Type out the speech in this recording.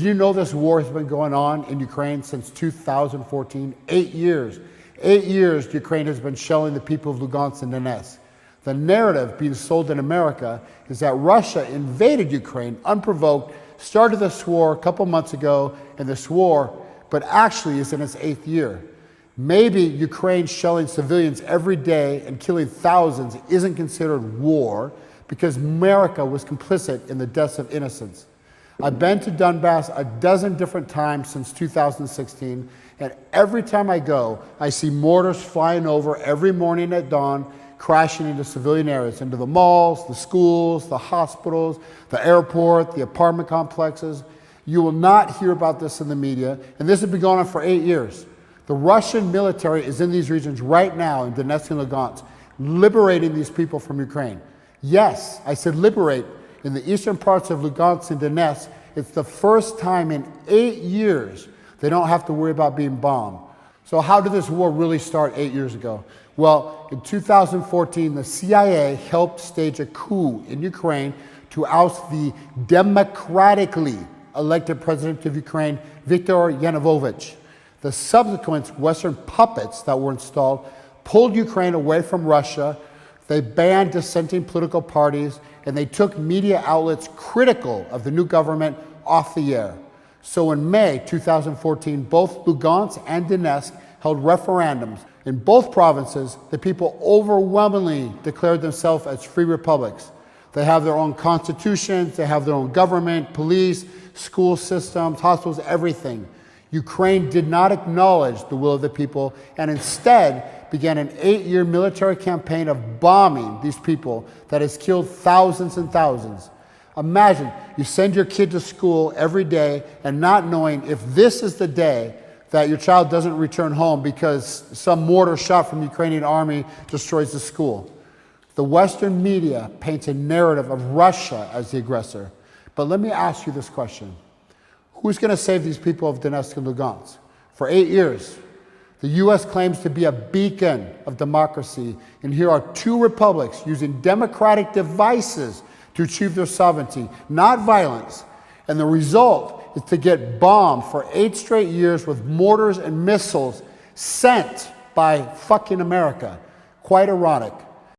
Do you know this war has been going on in Ukraine since 2014? 8 years. 8 years Ukraine has been shelling the people of Lugansk and Donetsk. The narrative being sold in America is that Russia invaded Ukraine unprovoked, started this war a couple months ago, and this war, but actually is in its 8th year. Maybe Ukraine shelling civilians every day and killing thousands isn't considered war because America was complicit in the deaths of innocents. I've been to Donbass a dozen different times since 2016, and every time I go, I see mortars flying over every morning at dawn, crashing into civilian areas, into the malls, the schools, the hospitals, the airport, the apartment complexes. You will not hear about this in the media, and this has been going on for 8 years. The Russian military is in these regions right now, in Donetsk and Lugansk, liberating these people from Ukraine. Yes, I said liberate. In the eastern parts of Lugansk and Donetsk, it's the first time in 8 years they don't have to worry about being bombed. So how did this war really start 8 years ago? Well, in 2014, the CIA helped stage a coup in Ukraine to oust the democratically elected president of Ukraine, Viktor Yanukovych. The subsequent Western puppets that were installed pulled Ukraine away from Russia. They banned dissenting political parties, and they took media outlets critical of the new government off the air. So in May 2014, both Lugansk and Donetsk held referendums. In both provinces, the people overwhelmingly declared themselves as free republics. They have their own constitutions, they have their own government, police, school systems, hospitals, everything. Ukraine did not acknowledge the will of the people and instead began an 8-year military campaign of bombing these people that has killed thousands and thousands. Imagine you send your kid to school every day and not knowing if this is the day that your child doesn't return home because some mortar shot from the Ukrainian army destroys the school. The Western media paints a narrative of Russia as the aggressor. But let me ask you this question. Who's going to save these people of Donetsk and Lugansk? For 8 years, the U.S. claims to be a beacon of democracy, and here are 2 republics using democratic devices to achieve their sovereignty, not violence. And the result is to get bombed for 8 straight years with mortars and missiles sent by fucking America. Quite ironic.